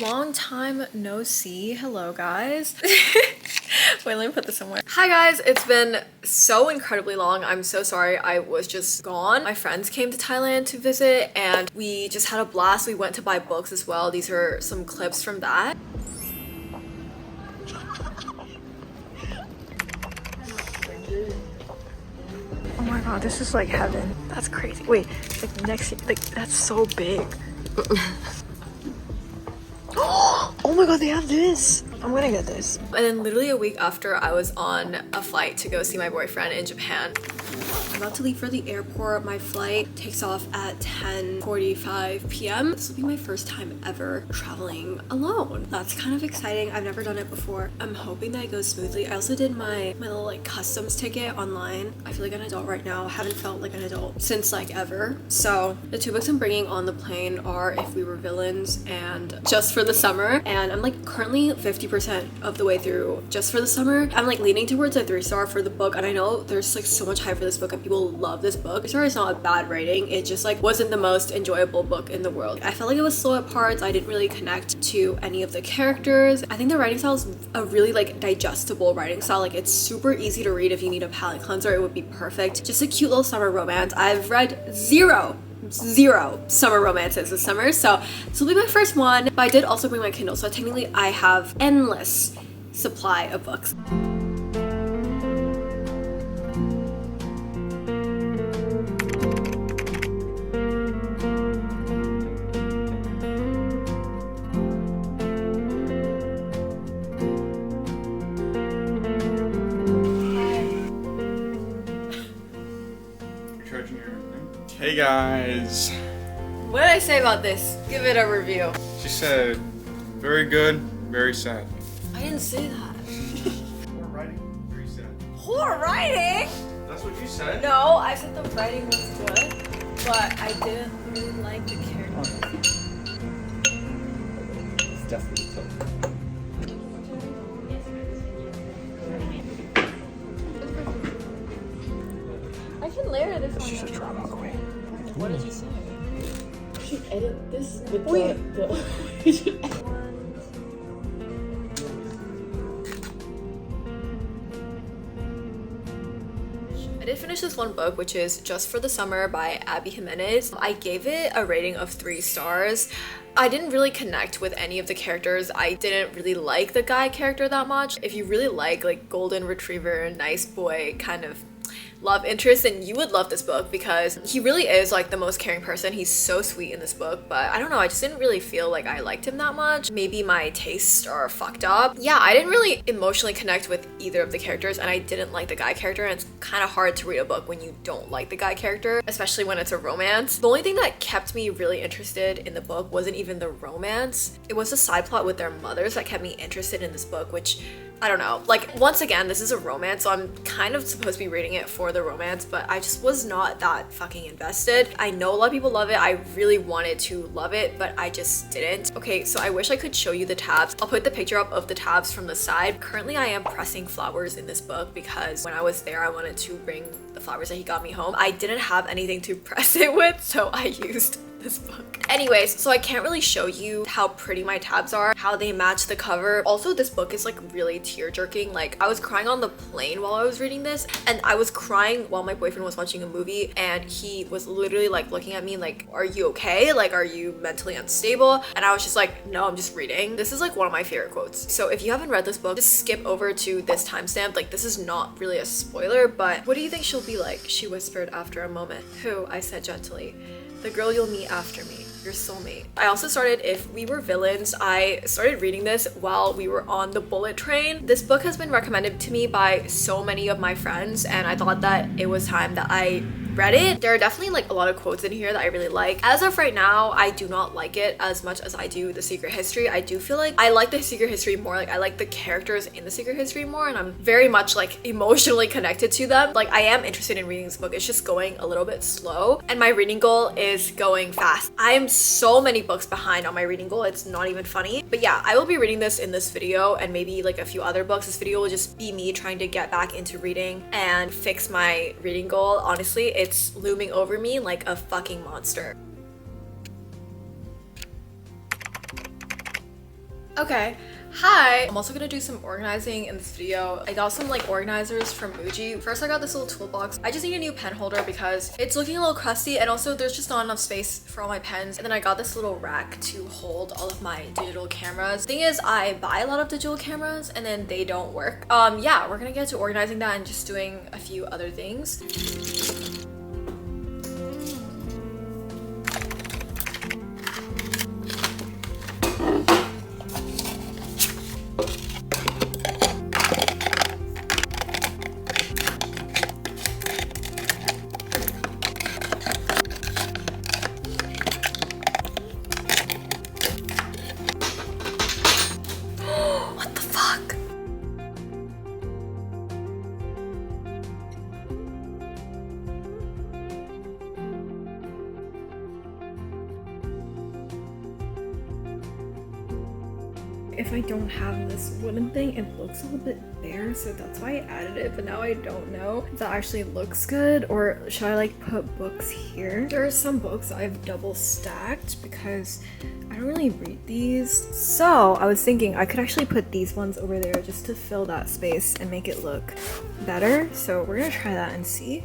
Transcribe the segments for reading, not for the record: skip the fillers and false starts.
Long time no see. Hello guys. Wait, let me put this somewhere. Hi guys, it's been so incredibly long. I'm so sorry I was just gone. My friends came to Thailand to visit and we just had a blast. We went to buy books as well. These are some clips from that. Oh my god, this is like heaven. That's crazy. Wait, like next, like that's so big. Oh my god, they have this. I'm gonna get this. And then literally a week after, I was on a flight to go see my boyfriend in Japan. I'm about to leave for the airport. My flight takes off at 10:45 p.m. This will be my first time ever traveling alone. That's kind of exciting. I've never done it before. I'm hoping that it goes smoothly. I also did my little like customs ticket online. I feel like an adult right now. I haven't felt like an adult since like ever. So the two books I'm bringing on the plane are If We Were Villains and Just for the Summer. And I'm like currently 50% of the way through Just for the Summer. I'm like leaning towards a 3-star for the book, and I know there's like so much hype for this book and people love this book. Sorry, it's not a bad rating. It just like wasn't the most enjoyable book in the world. I felt like it was slow at parts. I didn't really connect to any of the characters. I think the writing style is a really like digestible writing style. Like it's super easy to read. If you need a palate cleanser, it would be perfect. Just a cute little summer romance. I've read zero summer romances this summer, so this will be my first one. But I did also bring my Kindle, so technically I have endless supply of books. Hey guys. What did I say about this? Give it a review. She said, very good, very sad. I didn't say that. Poor writing, very sad. Poor writing? That's what you said? No, I said the writing was good, but I didn't really like the characters. It's definitely tough. I can layer this She's on. just drama away. What did you say? You should edit this with Wait. you should edit. I did finish this one book, which is Just for the Summer by Abby Jimenez. I gave it a rating of 3 stars. I didn't really connect with any of the characters. I didn't really like the guy character that much. If you really like golden retriever, nice boy kind of love interest, and you would love this book because he really is like the most caring person. He's so sweet in this book, but I don't know, I just didn't really feel like I liked him that much. Maybe my tastes are fucked up. Yeah, I didn't really emotionally connect with either of the characters, and I didn't like the guy character, and it's kind of hard to read a book when you don't like the guy character, especially when it's a romance. The only thing that kept me really interested in the book wasn't even the romance. It was the side plot with their mothers that kept me interested in this book, which I don't know. Like, once again, this is a romance, so I'm kind of supposed to be reading it for the romance, but I just was not that fucking invested. I know a lot of people love it. I really wanted to love it, but I just didn't. Okay, so I wish I could show you the tabs. I'll put the picture up of the tabs from the side. Currently, I am pressing flowers in this book because when I was there, I wanted to bring the flowers that he got me home. I didn't have anything to press it with, so I used this book. Anyways, so I can't really show you how pretty my tabs are, how they match the cover. Also, this book is like really tear-jerking. Like, I was crying on the plane while I was reading this, and I was crying while my boyfriend was watching a movie, and he was literally like looking at me like, are you okay? Like, are you mentally unstable? And I was just like, no, I'm just reading. This is like one of my favorite quotes. So if you haven't read this book, just skip over to this timestamp. Like, this is not really a spoiler, but what do you think she'll be like? She whispered after a moment. Who? I said gently. The girl you'll meet after me, your soulmate. I also started If We Were Villains. I started reading this while we were on the bullet train. This book has been recommended to me by so many of my friends, and I thought that it was time that I read it. There are definitely like a lot of quotes in here that I really like. As of right now, I do not like it as much as I do The Secret History. I do feel like I like The Secret History more. Like, I like the characters in The Secret History more, and I'm very much like emotionally connected to them. Like, I am interested in reading this book. It's just going a little bit slow, and my reading goal is going fast. I am so many books behind on my reading goal. It's not even funny. But yeah, I will be reading this in this video and maybe like a few other books. This video will just be me trying to get back into reading and fix my reading goal. Honestly, it's looming over me like a fucking monster. Okay, hi! I'm also gonna do some organizing in this video. I got some like organizers from Muji. First I got this little toolbox. I just need a new pen holder because it's looking a little crusty and also there's just not enough space for all my pens. And then I got this little rack to hold all of my digital cameras. Thing is, I buy a lot of digital cameras and then they don't work. Yeah, we're gonna get to organizing that and just doing a few other things. What the fuck? If I don't have this wooden thing, it looks a little bit bare, so that's why I added it, but now I don't know if that actually looks good, or should I like put books here? There are some books I've double stacked because I don't really read these. So I was thinking I could actually put these ones over there just to fill that space and make it look better. So we're gonna try that and see.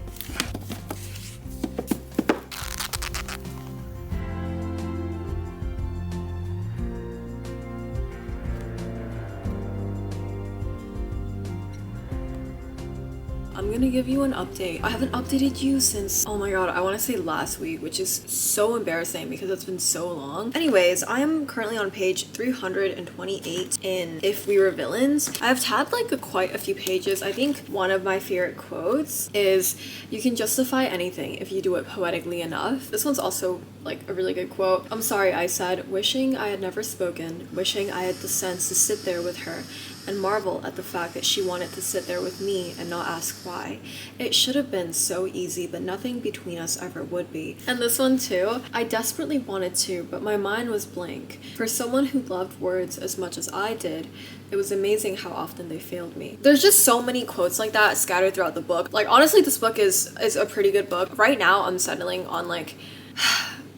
I'm gonna give you an update. I haven't updated you since, oh my god, I want to say last week, which is so embarrassing because it's been so long. Anyways, I am currently on page 328 in If We Were Villains. I've tabbed like quite a few pages. I think one of my favorite quotes is, "You can justify anything if you do it poetically enough." This one's also like a really good quote. "I'm sorry," I said, "wishing I had never spoken, wishing I had the sense to sit there with her and marvel at the fact that she wanted to sit there with me and not ask why. It should have been so easy, but nothing between us ever would be." And this one too, "I desperately wanted to, but my mind was blank. For someone who loved words as much as I did, it was amazing how often they failed me." There's just so many quotes like that scattered throughout the book. Like honestly, this book is a pretty good book. Right now I'm settling on like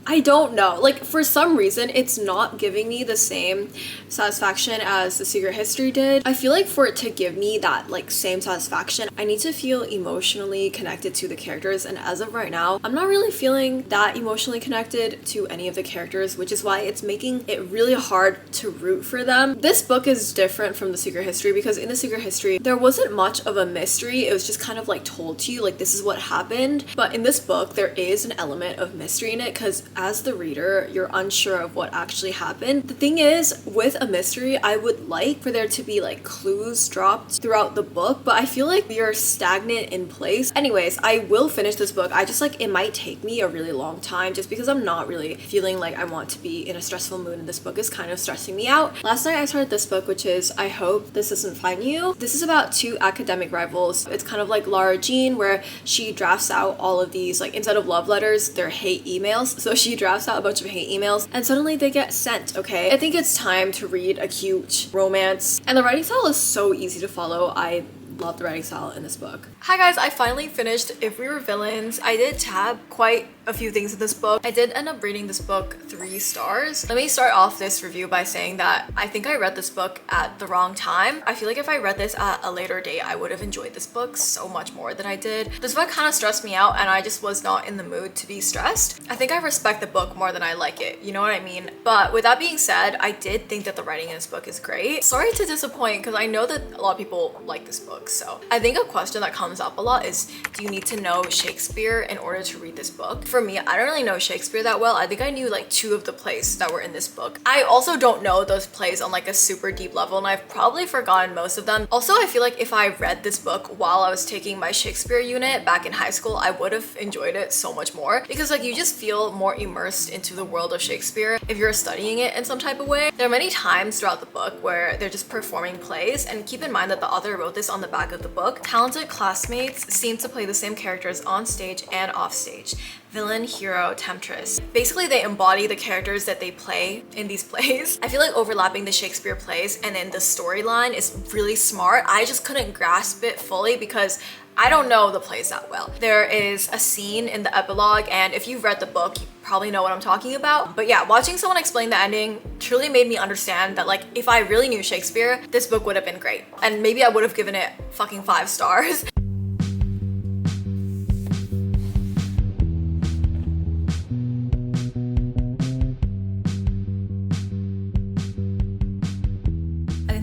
I don't know, like for some reason it's not giving me the same satisfaction as The Secret History did. I feel like for it to give me that like same satisfaction, I need to feel emotionally connected to the characters, and as of right now I'm not really feeling that emotionally connected to any of the characters, which is why it's making it really hard to root for them. This book is different from The Secret History because in The Secret History there wasn't much of a mystery. It was just kind of like told to you like this is what happened, but in this book there is an element of mystery in it because as the reader, you're unsure of what actually happened. The thing is, with a mystery, I would like for there to be like clues dropped throughout the book, but I feel like we are stagnant in place. Anyways, I will finish this book. I just like, it might take me a really long time just because I'm not really feeling like I want to be in a stressful mood, and this book is kind of stressing me out. Last night I started this book, which is I Hope This Doesn't Find You. This is about two academic rivals. It's kind of like Lara Jean, where she drafts out all of these, like instead of love letters, they're hate emails. So she drafts out a bunch of hate emails and suddenly they get sent, okay? I think it's time to read a cute romance, and the writing style is so easy to follow. I love the writing style in this book. Hi guys, I finally finished If We Were Villains. I did tab quite a few things in this book. I did end up rating this book 3 stars. Let me start off this review by saying that I think I read this book at the wrong time. I feel like if I read this at a later date, I would have enjoyed this book so much more than I did. This book kind of stressed me out and I just was not in the mood to be stressed. I think I respect the book more than I like it, you know what I mean? But with that being said, I did think that the writing in this book is great. Sorry to disappoint because I know that a lot of people like this book. So I think a question that comes up a lot is, do you need to know Shakespeare in order to read this book? For me, I don't really know Shakespeare that well. I think I knew like 2 of the plays that were in this book. I also don't know those plays on like a super deep level, and I've probably forgotten most of them. Also, I feel like if I read this book while I was taking my Shakespeare unit back in high school, I would have enjoyed it so much more because like you just feel more immersed into the world of Shakespeare if you're studying it in some type of way. There are many times throughout the book where they're just performing plays, and keep in mind that the author wrote this on the back of the book. Talented classmates seem to play the same characters on stage and off stage. Villain, hero, temptress. Basically, they embody the characters that they play in these plays. I feel like overlapping the Shakespeare plays and then the storyline is really smart. I just couldn't grasp it fully because I don't know the plays that well. There is a scene in the epilogue, and if you've read the book, you probably know what I'm talking about. But yeah, watching someone explain the ending truly made me understand that like if I really knew Shakespeare, this book would have been great. And maybe I would have given it fucking 5 stars.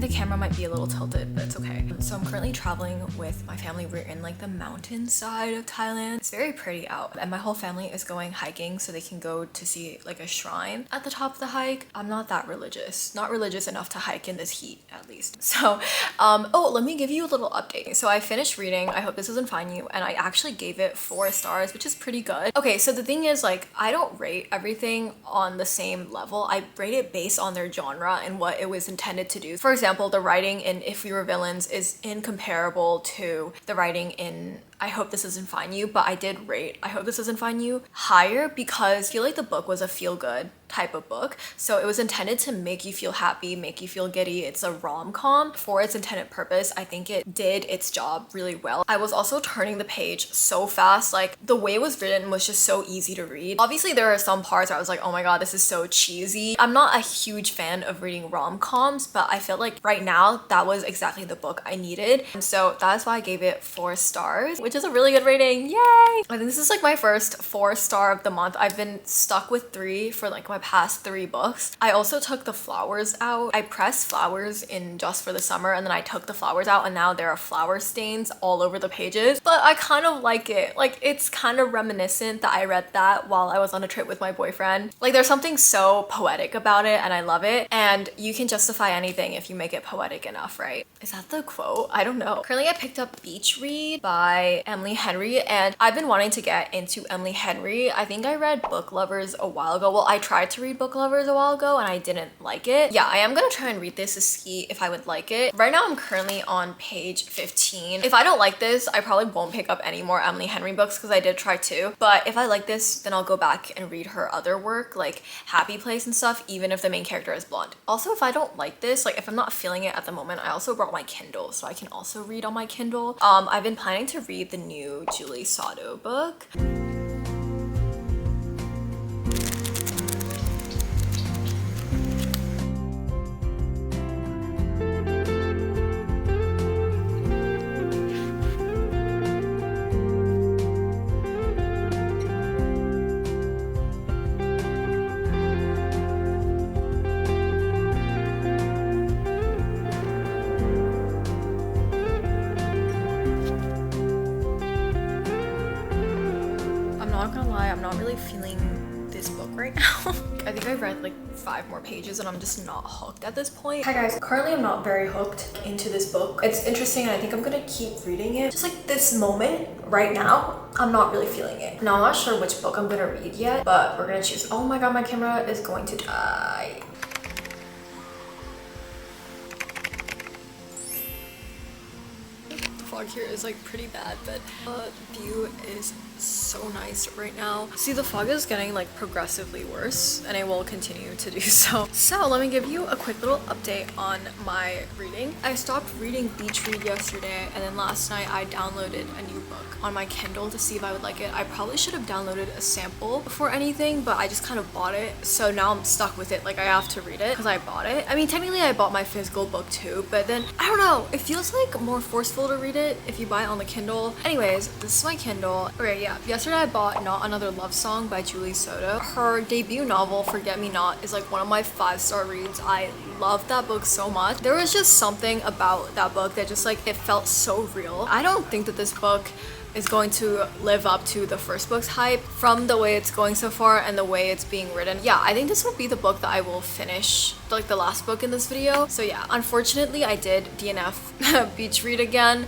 The camera might be a little tilted, but it's okay. So I'm currently traveling with my family. We're in like the mountain side of Thailand. It's very pretty out, and my whole family is going hiking so they can go to see like a shrine at the top of the hike. I'm not that religious, not religious enough to hike in this heat at least. So oh, let me give you a little update. So I finished reading I Hope This Doesn't Find You, and I actually gave it 4 stars, which is pretty good. Okay, so the thing is, like, I don't rate everything on the same level. I rate it based on their genre and what it was intended to do. For example, the writing in If We Were Villains is incomparable to the writing in I Hope This Doesn't Find You, but I did rate I Hope This Doesn't Find You higher because I feel like the book was a feel-good type of book. So it was intended to make you feel happy, make you feel giddy. It's a rom-com for its intended purpose. I think it did its job really well. I was also turning the page so fast. Like, the way it was written was just so easy to read. Obviously, there are some parts where I was like, oh my god, this is so cheesy. I'm not a huge fan of reading rom-coms, but I felt like right now that was exactly the book I needed. And so that's why I gave it 4 stars, which is a really good rating. Yay! I think this is like my first 4-star of the month. I've been stuck with 3 for like my past 3 books. I also took the flowers out. I pressed flowers in Just for the Summer, and then I took the flowers out, and now there are flower stains all over the pages. But I kind of like it. Like, it's kind of reminiscent that I read that while I was on a trip with my boyfriend. Like, there's something so poetic about it, and I love it. And you can justify anything if you make it poetic enough, right? Is that the quote? I don't know. Currently, I picked up Beach Read by Emily Henry, and I've been wanting to get into Emily Henry. I think I read Book Lovers a while ago. Well, I tried to read Book Lovers a while ago and I didn't like it. Yeah, I am gonna try and read this to see if I would like it. Right now I'm currently on page 15. If I don't like this, I probably won't pick up any more Emily Henry books because I did try to. But if I like this, then I'll go back and read her other work like Happy Place and stuff, even if the main character is blonde. Also, if I don't like this, like if I'm not feeling it at the moment, I also brought my Kindle so I can also read on my Kindle. I've been planning to read the new Julie Sato book. I'm not really feeling this book right now. I think I've read like 5 more pages and I'm just not hooked at this point. Hi guys, currently I'm not very hooked into this book. It's interesting and I think I'm gonna keep reading it. Just like this moment right now, I'm not really feeling it. Now I'm not sure which book I'm gonna read yet, but we're gonna choose. Oh my god, my camera is going to die. Fog here is like pretty bad, but the view is so nice right now. See, the fog is getting like progressively worse and it will continue to do so. So let me give you a quick little update on my reading. I stopped reading Beach Read yesterday, and then last night I downloaded a new book on my Kindle to see if I would like it. I probably should have downloaded a sample before anything, but I just kind of bought it. So now I'm stuck with it. Like, I have to read it because I bought it. I mean, technically I bought my physical book too, but then I don't know. It feels like more forceful to read it if you buy it on the Kindle. Anyways, this is my Kindle. Okay, yeah. Yesterday I bought Not Another Love Song by Julie Soto. Her debut novel, Forget Me Not, is like one of my 5-star reads. I love that book so much. There was just something about that book that just like, it felt so real. I don't think that this book is going to live up to the first book's hype from the way it's going so far and the way it's being written. Yeah, I think this will be the book that I will finish, like the last book in this video. So yeah, unfortunately I did DNF Beach Read again.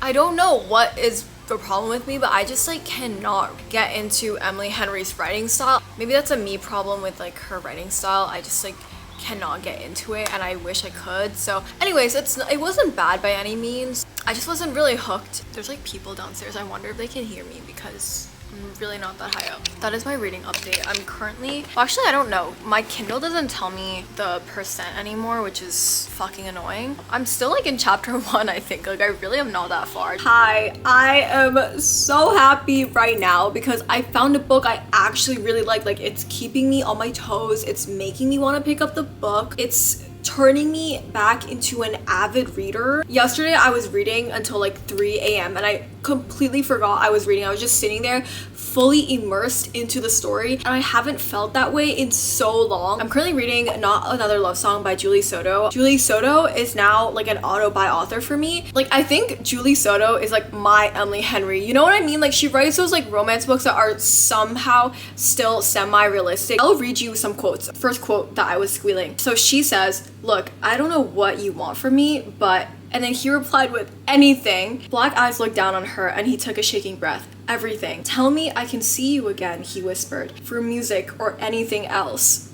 I don't know what is the problem with me, but I just like cannot get into Emily Henry's writing style. Maybe that's a me problem with like her writing style. I just like cannot get into it and I wish I could. So anyways, it wasn't bad by any means. I just wasn't really hooked. There's like people downstairs. I wonder if they can hear me because I'm really not that high up. That is my reading update. I'm currently, well, actually I don't know. My Kindle doesn't tell me the percent anymore, which is fucking annoying. I'm still like in chapter 1, I think. Like I really am not that far. Hi, I am so happy right now because I found a book I actually really like. Like it's keeping me on my toes. It's making me want to pick up the book. It's turning me back into an avid reader. Yesterday I was reading until like 3 a.m. and I completely forgot I was reading. I was just sitting there fully immersed into the story and I haven't felt that way in so long. I'm currently reading Not Another Love Song by Julie Soto. Julie Soto is now like an auto-buy author for me. Like I think Julie Soto is like my Emily Henry. You know what I mean? Like she writes those like romance books that are somehow still semi-realistic. I'll read you some quotes. First quote that I was squealing. So she says, "Look, I don't know what you want from me, but..." And then he replied with, "Anything." Black eyes looked down on her and he took a shaking breath. "Everything. Tell me I can see you again," he whispered. "For music or anything else."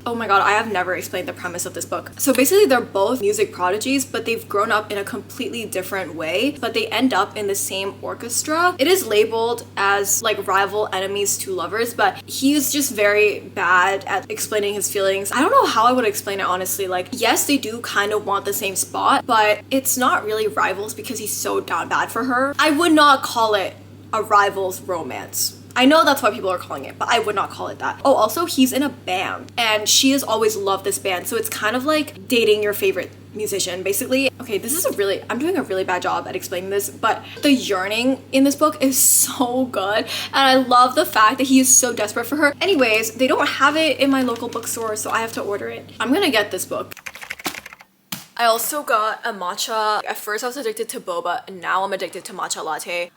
Oh my god, I have never explained the premise of this book. So basically they're both music prodigies, but they've grown up in a completely different way, but they end up in the same orchestra. It is labeled as like rival enemies to lovers, but he's just very bad at explaining his feelings. I don't know how I would explain it honestly. Like yes, they do kind of want the same spot, but it's not really rivals because he's so down bad for her. I would not call it a rival's romance. I know that's why people are calling it, but I would not call it that. Oh, also he's in a band and she has always loved this band. So it's kind of like dating your favorite musician, basically. Okay, I'm doing a really bad job at explaining this, but the yearning in this book is so good. And I love the fact that he is so desperate for her. Anyways, they don't have it in my local bookstore, so I have to order it. I'm gonna get this book. I also got a matcha. At first I was addicted to boba, and now I'm addicted to matcha latte.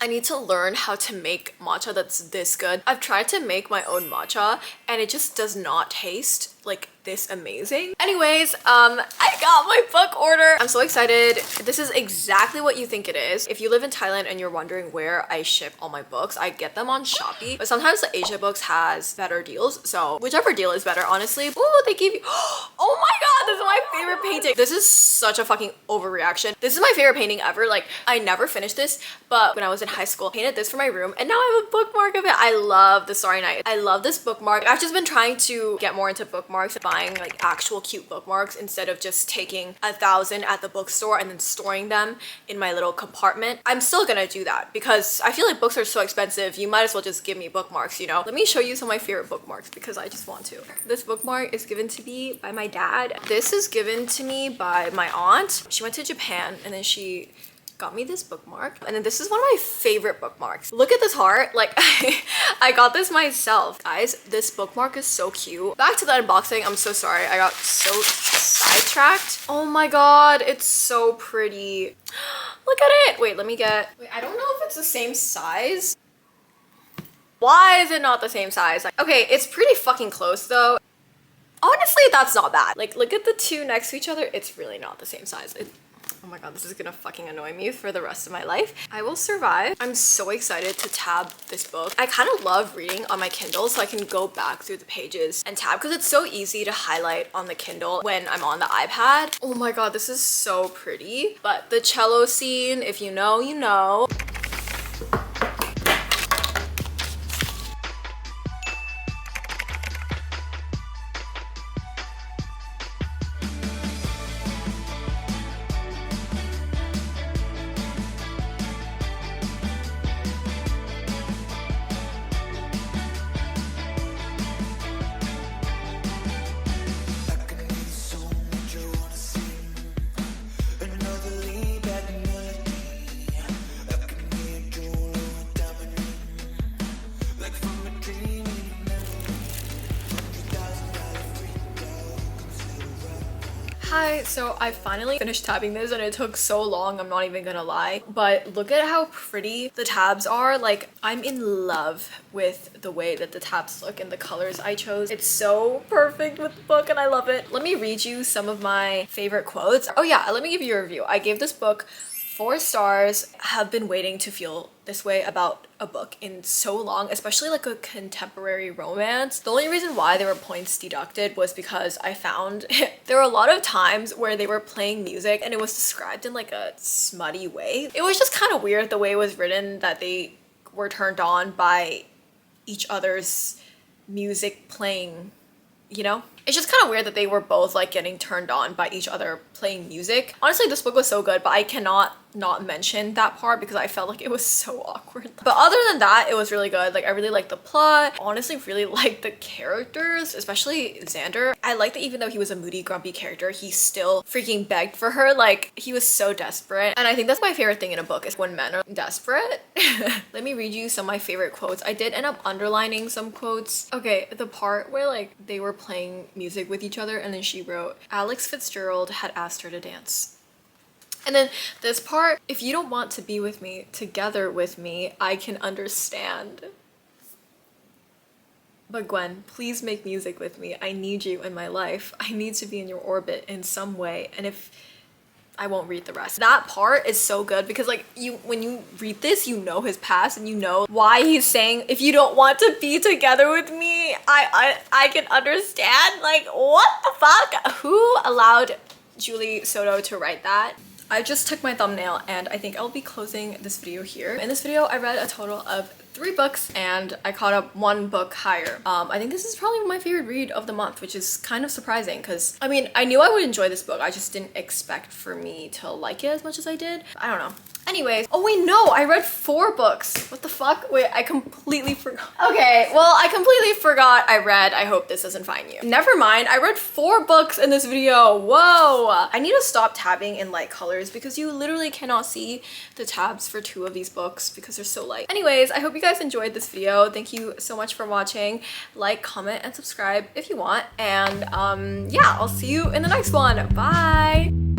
I need to learn how to make matcha that's this good. I've tried to make my own matcha and it just does not taste like this amazing. Anyways, I got my book order. I'm so excited. This is exactly what you think it is. If you live in Thailand and you're wondering where I ship all my books, I get them on Shopee, but sometimes the Asia Books has better deals. So whichever deal is better, honestly. Ooh, they gave you, oh my god, this is my favorite painting. This is such a fucking overreaction. This is my favorite painting ever. Like I never finished this, but when I was in high school, I painted this for my room and now I have a bookmark of it. I love the Starry Night. I love this bookmark. I've just been trying to get more into bookmarks and buying like actual cute bookmarks instead of just taking 1,000 at the bookstore and then storing them in my little compartment. I'm still gonna do that because I feel like books are so expensive. You might as well just give me bookmarks, you know? Let me show you some of my favorite bookmarks because I just want to. This bookmark is given to me by my dad. This is given to me by my aunt. She went to Japan and then she got me this bookmark, and then this is one of my favorite bookmarks. Look at this heart. Like I got this myself. Guys, this bookmark is so cute. Back to the unboxing. I'm so sorry, I got so sidetracked. Oh my god, it's so pretty. Look at it. Wait, I don't know if it's the same size. Why is it not the same size? Like, okay, it's pretty fucking close though. Honestly, that's not bad. Like, look at the two next to each other. It's really not the same size. Oh my god, this is gonna fucking annoy me for the rest of my life. I will survive. I'm so excited to tab this book. I kind of love reading on my Kindle so I can go back through the pages and tab because it's so easy to highlight on the Kindle when I'm on the iPad. Oh my god, this is so pretty. But the cello scene, if you know, you know. Hi, so I finally finished tabbing this and it took so long, I'm not even gonna lie. But look at how pretty the tabs are. Like, I'm in love with the way that the tabs look and the colors I chose. It's so perfect with the book and I love it. Let me read you some of my favorite quotes. Oh yeah, let me give you a review. I gave this book 4 stars. Have been waiting to feel this way about a book in so long, especially like a contemporary romance. The only reason why there were points deducted was because I found there were a lot of times where they were playing music and it was described in like a smutty way. It was just kind of weird the way it was written, that they were turned on by each other's music playing, you know? It's just kind of weird that they were both like getting turned on by each other playing music. Honestly, this book was so good, but I cannot not mention that part because I felt like it was so awkward. But other than that, it was really good. Like, I really liked the plot. Honestly, really liked the characters, especially Xander. I like that even though he was a moody, grumpy character, he still freaking begged for her. Like, he was so desperate. And I think that's my favorite thing in a book is when men are desperate. Let me read you some of my favorite quotes. I did end up underlining some quotes. Okay, the part where like they were playing music with each other and then she wrote, Alex Fitzgerald had asked her to dance. And then this part, if you don't want to be with me, together with me, I can understand. But Gwen, please make music with me. I need you in my life. I need to be in your orbit in some way. And if I won't read the rest. That part is so good because like when you read this, you know his past and you know why he's saying, if you don't want to be together with me, I can understand. Like, what the fuck? Who allowed Julie Soto to write that? I just took my thumbnail and I think I'll be closing this video here. In this video, I read a total of 3 books and I caught up 1 book higher. I think this is probably my favorite read of the month, which is kind of surprising because I mean, I knew I would enjoy this book. I just didn't expect for me to like it as much as I did. I don't know. Anyways, oh wait, no, I read 4 books. What the fuck? Wait, I completely forgot. Okay, well, I completely forgot I read I Hope This Doesn't Find You. Never mind, I read 4 books in this video. Whoa! I need to stop tabbing in light colors because you literally cannot see the tabs for 2 of these books because they're so light. Anyways, I hope you guys enjoyed this video. Thank you so much for watching. Like, comment, and subscribe if you want. And yeah, I'll see you in the next one. Bye!